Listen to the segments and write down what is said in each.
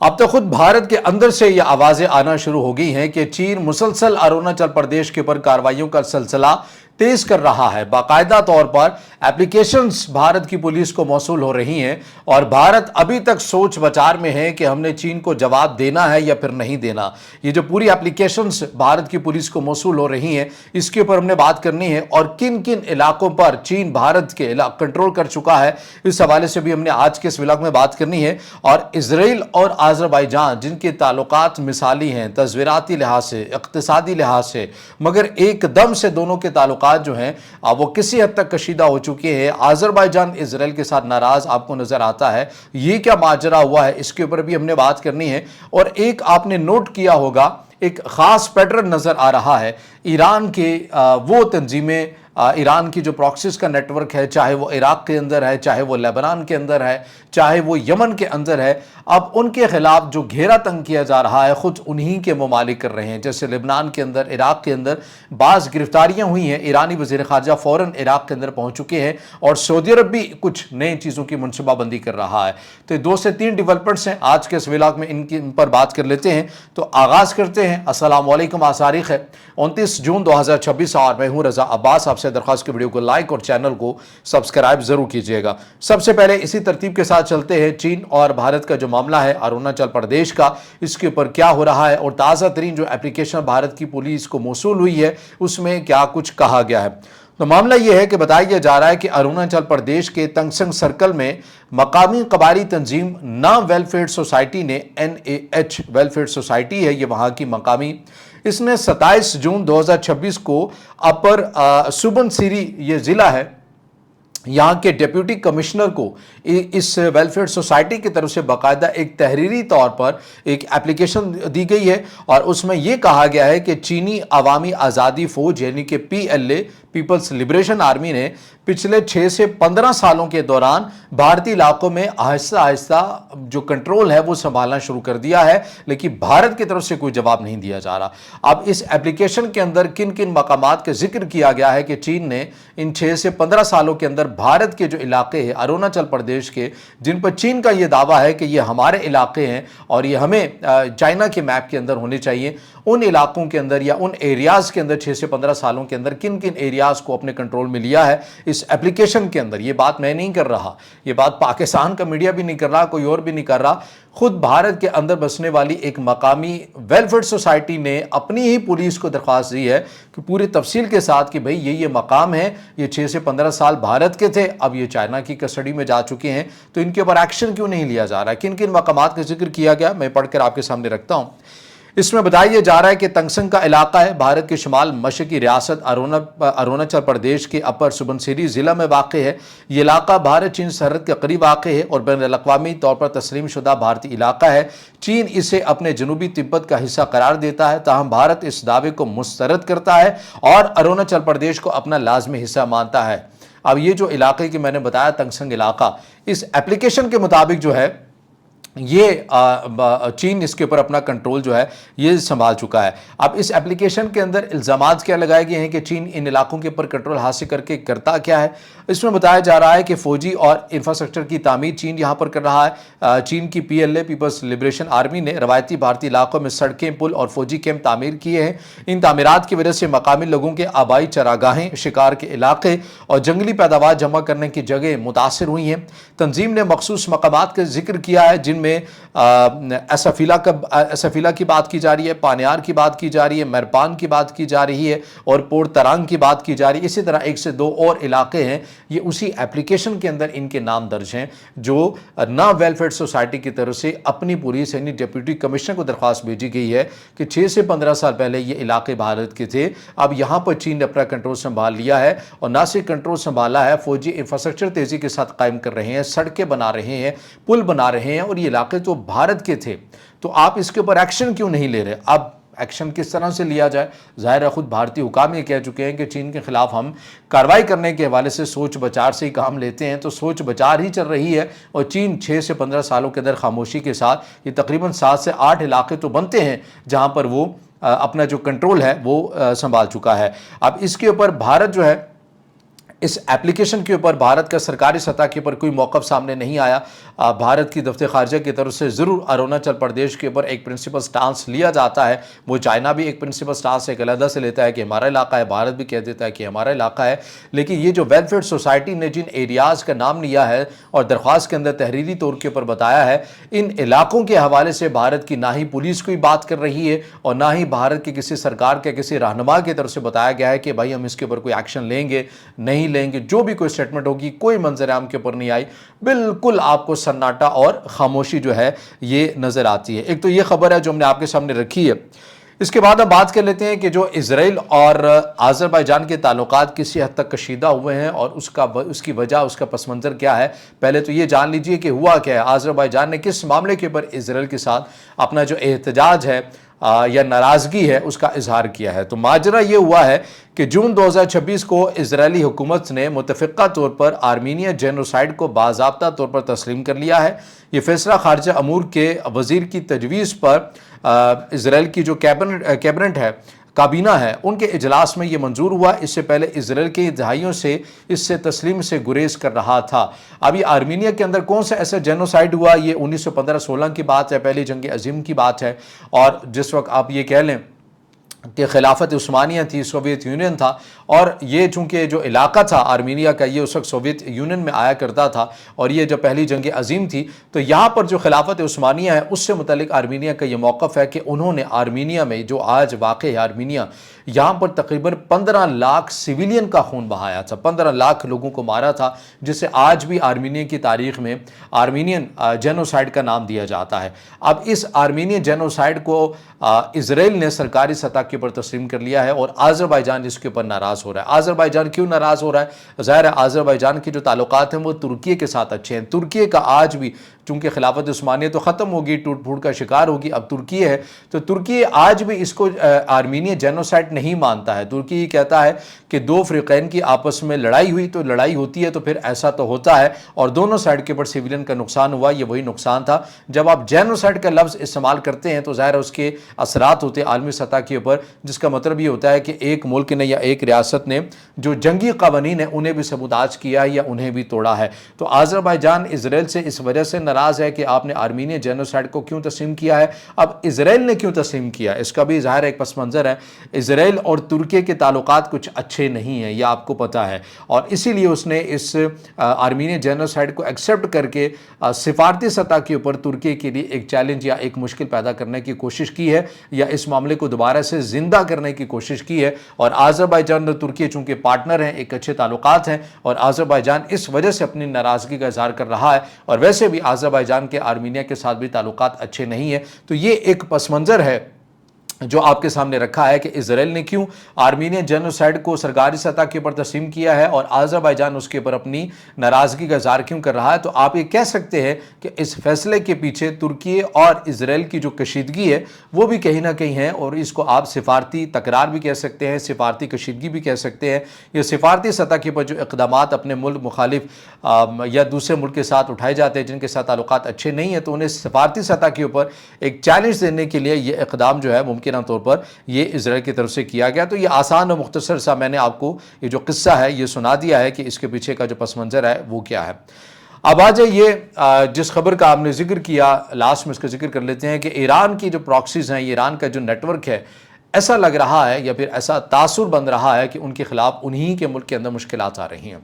अब तो खुद भारत के अंदर से ये आवाजें आना शुरू हो गई हैं कि चीन मुसलसल अरुणाचल प्रदेश के ऊपर कार्रवाइयों का सिलसिला तेज कर रहा है। बाकायदा तौर पर एप्लीकेशंस भारत की पुलिस को मौसूल हो रही हैं और भारत अभी तक सोच विचार में है कि हमने चीन को जवाब देना है या फिर नहीं देना। ये जो पूरी एप्लीकेशंस भारत की पुलिस को मौसूल हो रही हैं, इसके ऊपर हमने बात करनी है और किन किन इलाकों पर चीन भारत के कंट्रोल कर चुका है, इस हवाले से भी हमने आज के इस व्लॉग में बात करनी है। और इजराइल और आज़रबाईजान जिनके ताल्लुकात मिसाली हैं तस्वीराती लिहाज से, इक्तिसादी लिहाज से, मगर एकदम से दोनों के ताल्लुकात जो हैं वो किसी हद तक कशीदा हो चुके हैं। आज़रबाईजान इजराइल के साथ नाराज आपको नजर आता है। ये क्या माजरा हुआ है, इसके ऊपर भी हमने बात करनी है। और एक आपने नोट किया होगा, एक खास पैटर्न नजर आ रहा है। ईरान के वो तंजीमें, ईरान की जो प्रॉक्सीज का नेटवर्क है, चाहे वो इराक के अंदर है, चाहे वो लेबनान के अंदर है, चाहे वो यमन के अंदर है, अब उनके खिलाफ जो घेरा तंग किया जा रहा है खुद उन्हीं के ममालिक कर रहे हैं। जैसे लेबनान के अंदर, इराक के अंदर बाज़ गिरफ्तारियां हुई हैं। ईरानी वज़ीर ख़ारजा फ़ौरन इराक के अंदर पहुंच चुके हैं और सऊदी अरब भी कुछ नई चीज़ों की मनसूबाबंदी कर रहा है। तो 2 से 3 डेवलपमेंट्स हैं आज के इस व्लॉग में, इन पर बात कर लेते हैं। तो आगाज़ करते हैं। अस्सलाम वालेकुम। आज तारीख़ है 29 जून 2026 और मैं हूँ रज़ा अब्बास। आपसे दरख्वास्त की वीडियो को लाइक और चैनल को सब्सक्राइब जरूर कीजिएगा। सबसे पहले इसी तरतीब के साथ चलते हैं। चीन और भारत का जो मामला है अरुणाचल प्रदेश का, इसके ऊपर क्या हो रहा है और ताज़ा तरीन जो एप्लीकेशन भारत की पुलिस को मौसूल हुई है उसमें क्या कुछ कहा गया है। तो मामला यह है कि बताया जा रहा है कि अरुणाचल प्रदेश के तंगसंग सर्कल में मकामी कबायली तंजीम नाम वेलफेयर सोसाइटी ने, NAH वेलफेयर सोसाइटी है ये वहाँ की मकामी, इसने 27 जून 2026 को अपर सुबनसिरी ये ज़िला है, यहाँ के डिप्टी कमिश्नर को इस वेलफेयर सोसाइटी की तरफ से बाकायदा एक तहरीरी तौर पर एक एप्लीकेशन दी गई है और उसमें यह कहा गया है कि चीनी अवामी आज़ादी फ़ौज यानी कि PLA पीपल्स लिबरेशन आर्मी ने पिछले 6 से 15 सालों के दौरान भारतीय इलाकों में आहिस्ता आहिस्ता जो कंट्रोल है वो संभालना शुरू कर दिया है, लेकिन भारत की तरफ से कोई जवाब नहीं दिया जा रहा। अब इस एप्लीकेशन के अंदर किन किन मकामात का जिक्र किया गया है कि चीन ने इन 6 से 15 सालों के अंदर भारत के जो इलाके हैं अरुणाचल प्रदेश के, जिन पर चीन का ये दावा है कि ये हमारे इलाके हैं और ये हमें चाइना के मैप के अंदर होने चाहिए, उन इलाकों के अंदर या उन एरियाज़ के अंदर 6 से 15 सालों के अंदर किन किन एरियाज़ को अपने कंट्रोल में लिया है इस एप्लीकेशन के अंदर। ये बात मैं नहीं कर रहा, ये बात पाकिस्तान का मीडिया भी नहीं कर रहा, कोई और भी नहीं कर रहा। खुद भारत के अंदर बसने वाली एक मकामी वेलफेयर सोसाइटी ने अपनी ही पुलिस को दरख्वास्त दी है कि पूरी तफसील के साथ कि भाई ये मकाम है, ये 6 से 15 साल भारत के थे, अब ये चाइना की कस्टडी में जा चुके हैं, तो इनके ऊपर एक्शन क्यों नहीं लिया जा रहा है। किन किन मकामात का जिक्र किया गया मैं पढ़कर आपके सामने रखता हूँ। इसमें बताया जा रहा है कि तंगसंग का इलाका है, भारत के शुमाल मशरकी रियासत अरुणाचल प्रदेश के अपर सुबनसिरी ज़िला में वाक़ है। ये इलाका भारत चीन सरहद के करीब वाक़ है और बैनुल-अक़वामी तौर पर तस्लीम शुदा भारतीय इलाका है। चीन इसे अपने जनूबी तिब्बत का हिस्सा करार देता है, ताहम भारत इस दावे को मुस्तरद करता है और अरुणाचल प्रदेश को अपना लाजमी हिस्सा मानता है। अब ये जो इलाके की मैंने बताया तंगसंग इलाका, इस एप्लीकेशन के मुताबिक जो है ये चीन इसके ऊपर अपना कंट्रोल जो है ये संभाल चुका है। अब इस एप्लीकेशन के अंदर इल्ज़ामात क्या लगाए गए हैं कि चीन इन इलाकों के ऊपर कंट्रोल हासिल करके करता क्या है। इसमें बताया जा रहा है कि फ़ौजी और इंफ्रास्ट्रक्चर की तामीर चीन यहाँ पर कर रहा है। चीन की PLA पीपल्स लिबरेशन आर्मी ने रवायती भारतीय इलाकों में सड़कें, पुल और फौजी कैंप तामीर किए हैं। इन तामीरात की वजह से मकामी लोगों के आबाई चरागाहें, शिकार के इलाके और जंगली पैदावार जमा करने की जगह मुतासर हुई हैं। तंजीम ने मखसूस मकामात का जिक्र किया है जिनमें एसफीला की बात की जा रही है, पानियार की बात की जा रही है, मेरपान की बात की जा रही है और पोर्ट तरांग की बात की जा रही है। इसी तरह 1 से 2 और इलाके हैं, ये उसी एप्लीकेशन के अंदर इनके नाम दर्ज हैं जो ना वेलफेयर सोसाइटी की तरफ से अपनी पुलिस यानी डिप्टी कमिश्नर को दरख्वास्त भेजी गई है कि 6 से 15 साल पहले ये इलाके भारत के थे, अब यहाँ पर चीन ने अपना कंट्रोल संभाल लिया है और ना सिर्फ कंट्रोल संभाला है, फौजी इंफ्रास्ट्रक्चर तेजी के साथ कायम कर रहे हैं, सड़कें बना रहे हैं, पुल बना रहे हैं और ये इलाके तो भारत के थे। तो आप इसके ऊपर एक्शन क्यों नहीं ले रहे। अब एक्शन किस तरह से लिया जाए। ज़ाहिर है खुद भारतीय हुकाम ये कह चुके हैं कि चीन के खिलाफ हम कार्रवाई करने के हवाले से सोच विचार से ही काम लेते हैं, तो सोच विचार ही चल रही है और चीन 6 से 15 सालों के अंदर खामोशी के साथ ये तकरीबन 7 से 8 इलाके तो बनते हैं जहाँ पर वो अपना जो कंट्रोल है वो संभाल चुका है। अब इसके ऊपर भारत जो है इस एप्लीकेशन के ऊपर भारत का सरकारी सतह के ऊपर कोई मौक़िफ़ सामने नहीं आया। भारत की दफ्तर ख़ारजा की तरफ से ज़रूर अरुणाचल प्रदेश के ऊपर एक प्रिंसिपल स्टांस लिया जाता है। वो चाइना भी एक प्रिंसिपल स्टांस एक अलग से लेता है कि हमारा इलाका है, भारत भी कह देता है कि हमारा इलाका है। लेकिन ये जो वेलफेयर सोसाइटी ने जिन एरियाज़ का नाम लिया है और दरख्वास्त के अंदर तहरीरी तौर के ऊपर बताया है, इन इलाकों के हवाले से भारत की ना ही पुलिस कोई बात कर रही है और ना ही भारत की किसी सरकार के किसी रहनुमा की तरफ से बताया गया है कि भाई हम इसके ऊपर कोई एक्शन लेंगे नहीं लेंगे। जो भी कोई स्टेटमेंट होगी कोई मंजर आम के ऊपर नहीं आई, बिल्कुल आपको सन्नाटा और खामोशी जो है ये नज़र आती है। एक तो ये खबर है जो हमने आपके सामने रखी है। इसके बाद हम बात कर लेते हैं कि जो इजराइल और आज़रबाईजान के ताल्लुकात किसी हद तक कशीदा हुए हैं और उसकी वजह, उसका पस मंज़र क्या है। पहले तो ये जान लीजिए कि हुआ क्या है, आज़रबाईजान ने किस मामले के ऊपर इजराइल के साथ अपना जो एहतजाज है या नाराज़गी है उसका इजहार किया है। तो माजरा ये हुआ है कि जून 2026 को इजरायली हुकूमत ने मुतफ़िक़ा तौर पर आर्मीनिया जेनोसाइड को बाज़ाब्ता तौर पर तस्लीम कर लिया है। ये फैसला खारजा अमूर के वज़ीर की तजवीज़ पर इजराइल की जो कैबिनेट है, काबीना है, उनके इजलास में ये मंजूर हुआ। इससे पहले इजराइल के दहाइयों से इससे तस्लीम से गुरेज कर रहा था। अभी आर्मीनिया के अंदर कौन सा ऐसा जेनोसाइड हुआ, ये 1915-16 की बात है, पहली जंग अजीम की बात है। और जिस वक्त आप ये कह लें कि खिलाफत उस्मानिया थी, सोवियत यूनियन था, और ये चूँकि जो इलाका था आर्मीनिया का ये उस वक्त सोवियत यूनियन में आया करता था, और ये जब पहली जंग अजीम थी तो यहाँ पर जो खिलाफत उस्मानिया है उससे मुतल्लिक आर्मीनिया का ये मौक़िफ़ है कि उन्होंने आर्मीनिया में जो आज वाक़ है आर्मीनिया, यहाँ पर तकरीबन 15 लाख सिविलियन का खून बहाया था, 15 लाख लोगों को मारा था, जिसे आज भी आर्मीनिया की तारीख़ में आर्मीनियन जेनोसाइड का नाम दिया जाता है। अब इस आर्मीनियन जेनोसाइड को इजराइल ने सरकारी सतह के ऊपर तस्लीम कर लिया है और आज़रबाईजान इसके ऊपर नाराज़ हो रहा है। आज़रबाईजान क्यों नाराज़ हो रहा है? ज़ाहिर है आज़रबाईजान के जो ताल्लुकात हैं वो तुर्की के साथ अच्छे हैं। तुर्की का आज भी, चूँकि खिलाफत उस्मानिया तो ख़त्म होगी, टूट फूट का शिकार होगी, अब तुर्की है, तो तुर्की आज भी इसको आर्मीनिया जेनोसाइड नहीं मानता है। तुर्की कहता है कि दो फ़रीक़ैन की आपस में लड़ाई हुई तो लड़ाई होती है तो फिर ऐसा तो होता है और दोनों साइड के ऊपर सिविलियन का नुकसान हुआ, ये वही नुकसान था। जब आप जेनोसाइड का लफ्ज़ इस्तेमाल करते हैं तो ज़ाहिर है उसके असरात होते हैं आलमी सतह के ऊपर, जिसका मतलब ये होता है कि एक मुल्क ने या एक रियासत ने जो जंगी क़वानीन है उन्हें भी सबूताज किया है या उन्हें भी तोड़ा है। तो आज़रबाईजान इजराइल से इस वजह से नाराज़ है कि आपने आर्मीनिया जेनोसाइड को क्यों तस्लीम किया है। अब इजराइल ने क्यों तस्लीम किया, इसका भी ज़ाहिर एक पस मंज़र है। इजराइल और तुर्की के ताल्लुकात कुछ अच्छे नहीं हैं, यह आपको पता है, और इसीलिए उसने इस आर्मीनिया जेनोसाइड को एक्सेप्ट करके सिफारती सतह के ऊपर तुर्की के लिए एक चैलेंज या एक मुश्किल पैदा करने की कोशिश की है या इस मामले को दोबारा से ज़िंदा करने की कोशिश की है। और आज़रबाईजान और तुर्की चूँकि पार्टनर हैं, एक अच्छे ताल्लुकात हैं, और आज़रबाईजान इस वजह से अपनी नाराज़गी का इज़हार कर रहा है। और वैसे भी आज़रबाईजान के आर्मीनिया के साथ भी ताल्लुकात अच्छे नहीं है। तो ये एक पस मंज़र है जो आपके सामने रखा है कि इजराइल ने क्यों आर्मीनिया जेनोसाइड को सरकारी सतह के ऊपर तस्लीम किया है और आज़रबाईजान उसके ऊपर अपनी नाराज़गी का इज़हार क्यों कर रहा है। तो आप ये कह सकते हैं कि इस फैसले के पीछे तुर्की और इजराइल की जो कशीदगी है वो भी कहीं ना कहीं है, और इसको आप सिफारती तकरार भी कह सकते हैं, सिफारती कशीदगी भी कह सकते हैं। ये सिफारती सतह के ऊपर जो इक़दामात अपने मुल्क मुखालिफ या दूसरे मुल्क के साथ उठाए जाते हैं जिनके साथ ताल्लुकात अच्छे नहीं हैं, तो उन्हें सिफारती सतह के ऊपर एक चैलेंज देने के लिए ये इक़दाम जो है मुमकिन तौर पर ये इजराइल की तरफ से किया गया। तो ये आसान और मुख्तसर सा मैंने आपको ये जो किस्सा है ये सुना दिया है कि इसके पीछे का जो पस मंज़र है वो क्या है। अब आ जाइए जिस खबर का आपने जिक्र किया, लास्ट में इसका जिक्र कर लेते हैं कि ईरान की जो प्रॉक्सीज़ हैं, ईरान का जो नेटवर्क है, ऐसा लग रहा है या फिर ऐसा तासुर बन रहा है कि उनके खिलाफ उन्हीं के मुल्क के अंदर मुश्किलात आ रही हैं।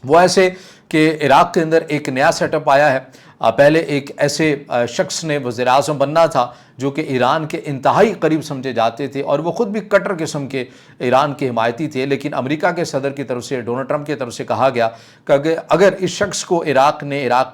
वो ऐसे कि इराक़ के अंदर एक नया सेटअप आया है। पहले एक ऐसे शख्स ने वज़ीर आज़म बनना था जो कि ईरान के इंतहाई करीब समझे जाते थे और वो ख़ुद भी कट्टर किस्म के ईरान के हिमायती थे, लेकिन अमेरिका के सदर की तरफ से, डोनाल्ड ट्रंप की तरफ से कहा गया कि अगर इस शख्स को इराक़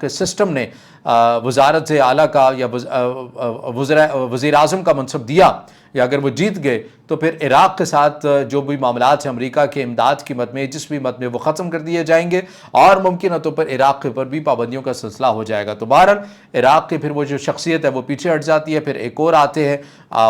के सिस्टम ने वज़ारत आला का या वज़ीर आज़म का मनसब दिया या अगर वो जीत गए तो फिर इराक़ के साथ जो भी मामलात हैं अमेरिका के इमदाद की मद में, जिस भी मद में, वो ख़त्म कर दिए जाएंगे और मुमकिन तौर पर इराक़ के ऊपर भी पाबंदियों का सिलसिला हो जाएगा। तो बहरहाल इराक़ की फिर वो जो शख्सियत है वो पीछे हट जाती है। फिर एक और आते हैं,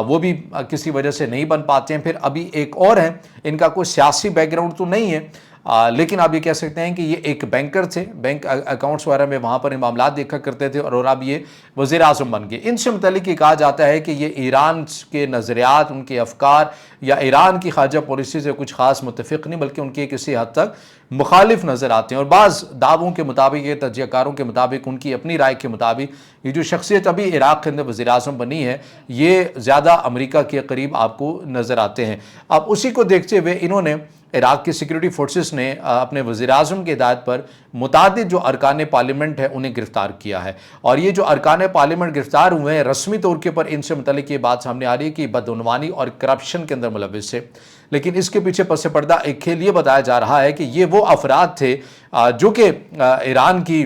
वो भी किसी वजह से नहीं बन पाते हैं। फिर अभी एक और है, इनका कोई सियासी बैकग्राउंड तो नहीं है, लेकिन आप ये कह सकते हैं कि ये एक बैंकर थे, बैंक अकाउंट्स वगैरह में वहाँ पर मामलात देखा करते थे और अब ये वज़ीर आज़म बन गए। इनसे मुतल्लिक़ ये कहा जाता है कि ये ईरान के नज़रियात, उनके अफकार या ईरान की ख़ारजा पॉलिसी से कुछ ख़ास मुतफ़िक़ नहीं बल्कि उनके किसी हद तक मुखालिफ नज़र आते हैं। और बाज़ दावों के मुताबिक, ये तजज़ियाकारों के मुताबिक, उनकी अपनी राय के मुताबिक ये जो शख्सियत अभी इराक़ के अंदर वज़ीर आज़म बनी है ये ज़्यादा अमेरिका के करीब आपको नज़र आते हैं। अब उसी को देखते हुए इन्होंने इराक़ की सिक्योरिटी फोर्सेस ने अपने वज़ीर आज़म की हिदायत पर मुतादिद जो अरकान पार्लियामेंट है उन्हें गिरफ़्तार किया है। और ये जो अरकान पार्लियामेंट गिरफ़्तार हुए हैं, रस्मी तौर के ऊपर इनसे मुतल्लिक़ ये बात सामने आ रही है कि बदउनवानी और करप्शन के अंदर मुलव्विस है। लेकिन इसके पीछे पस पर्दा एक खेल ये बताया जा रहा है कि ये वो अफराद थे जो कि ईरान की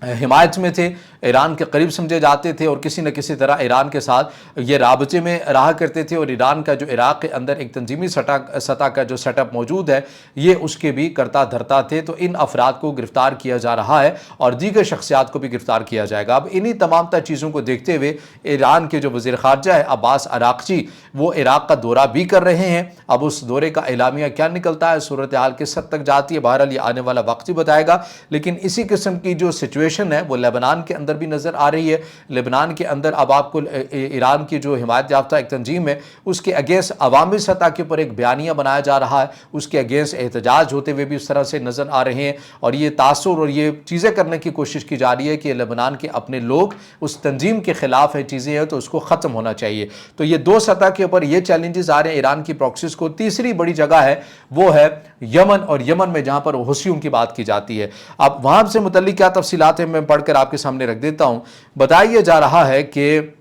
हिमायत में थे, ईरान के करीब समझे जाते थे और किसी न किसी तरह ईरान के साथ ये राबते में रहा करते थे। और ईरान का जो इराक़ के अंदर एक तंजीमी सतह का जो सेटअप मौजूद है ये उसके भी करता धरता थे। तो इन अफराद को गिरफ़्तार किया जा रहा है और दीगर शख्सियात को भी गिरफ़्तार किया जाएगा। अब इन्हीं तमाम तर चीज़ों को देखते हुए ईरान के जो वज़ीर ख़ारजा है अब्बास अराक़ची वो इराक़ का दौरा भी कर रहे हैं। अब उस दौरे का एलामिया क्या निकलता है, सूरत हाल किस हद तक जाती है, बहरहाल ये आने वाला वक्त ही बताएगा। लेकिन इसी किस्म की जो सिचुएशन है वो लेबनान के अंदर भी नज़र आ रही है। लेबनान के अंदर अब आपको ईरान की जो हिमायत याफ्ता एक तंजीम है उसके अगेंस्ट अवामी सतह के ऊपर एक बयानिया बनाया जा रहा है, उसके अगेंस्ट एहतजाज होते हुए भी उस तरह से नज़र आ रहे हैं। और ये तासुर और ये चीज़ें करने की कोशिश की जा रही है कि लेबनान के अपने लोग उस तंजीम के ख़िलाफ़ है चीज़ें हैं तो उसको ख़त्म होना चाहिए। तो ये दो सतह के ऊपर ये चैलेंजेस आ रहे हैं ईरान की प्रॉक्सीज़ को। तीसरी बड़ी जगह है वो है यमन, और यमन में जहाँ पर हुसियों की बात की जाती है। अब वहाँ से मुतल्लिक़ क्या तफसीलात हैं मैं पढ़कर आपके सामने रख देता हूँ। बताया जा रहा है कि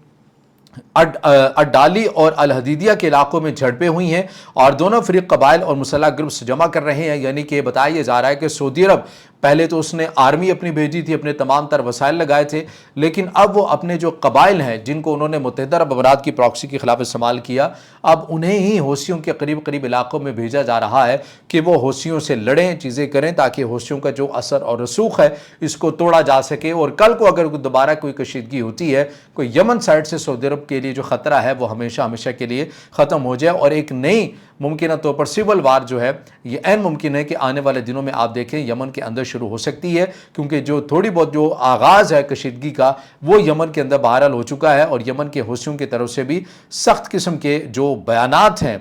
अड्डाली और अल हदीदिया के इलाकों में झड़पें हुई हैं और दोनों फरीक कबाइल और मुसल्लह ग्रुप्स जमा कर रहे हैं। यानी कि बताया जा रहा है कि सऊदी अरब पहले तो उसने आर्मी अपनी भेजी थी, अपने तमाम तर वसाइल लगाए थे, लेकिन अब वो अपने जो कबाइल हैं जिनको उन्होंने मुत्तहिदा अरब अमारात की प्रॉक्सी के खिलाफ इस्तेमाल किया, अब उन्हें ही हौसियों के करीब करीब इलाकों में भेजा जा रहा है कि वो हौसियों से लड़ें, चीज़ें करें ताकि हौसियों का जो असर और रसूख है इसको तोड़ा जा सके। और कल को अगर दोबारा कोई कशीदगी होती है, कोई यमन साइड से सऊदी अरब के लिए जो ख़तरा है वो हमेशा हमेशा के लिए ख़त्म हो जाए और एक नई मुमकिन तौर पर सिविल वार जो है ये ऐन मुमकिन है कि आने वाले दिनों में आप देखें यमन के अंदर शुरू हो सकती है। क्योंकि जो थोड़ी बहुत जो आगाज़ है कशीदगी का वो यमन के अंदर बहरहाल हो चुका है और यमन के हौसियों की तरफ से भी सख्त किस्म के जो बयानात हैं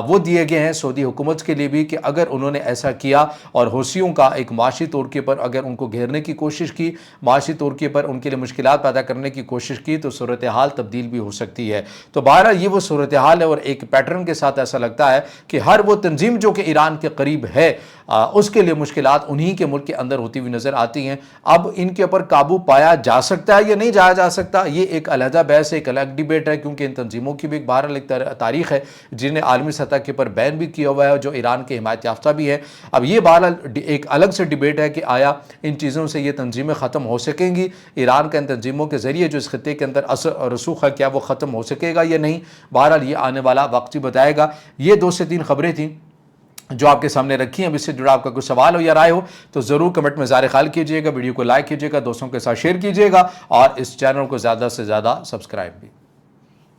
वो दिए गए हैं सऊदी हुकूमत के लिए भी कि अगर उन्होंने ऐसा किया और हौसियों का एक माशी तौर के ऊपर अगर उनको घेरने की कोशिश की, माशी तौर के ऊपर उनके लिए मुश्किलात पैदा करने की कोशिश की तो सूरत हाल तब्दील भी हो सकती है। तो बहरहाल ये वो सूरत हाल है और एक पैटर्न के साथ ऐसा लगता है कि हर वो तंजीम जो कि ईरान के करीब है उसके लिए मुश्किलात उन्हीं के मुल्क के अंदर होती हुई नजर आती हैं। अब इनके ऊपर काबू पाया जा सकता है या नहीं जाया जा सकता, ये एक अलहदा बहस है, एक अलग डिबेट है। क्योंकि इन तंजीमों की भी एक बहरहाल एक तारीख है जिन्हें आलमी सतह के ऊपर बैन भी किया हुआ है, जो ईरान के हिमायत याफ्ता भी है। अब ये बहरहाल एक अलग से डिबेट है कि आया इन चीज़ों से ये तंजीमें ख़त्म हो सकेंगी, ईरान का इन तंजीमों के ज़रिए जो इस खत्े के अंदर असर और रसूख है क्या वो ख़त्म हो सकेगा या नहीं। बहरहाल ये आने वाला वक्त ही बताएगा। ये 2 से 3 खबरें थी जो आपके सामने रखी हैं। अब इससे जुड़ा आपका कुछ सवाल हो या राय हो तो ज़रूर कमेंट में ज़ाहिर ख्याल कीजिएगा, वीडियो को लाइक कीजिएगा, दोस्तों के साथ शेयर कीजिएगा और इस चैनल को ज़्यादा से ज़्यादा सब्सक्राइब भी।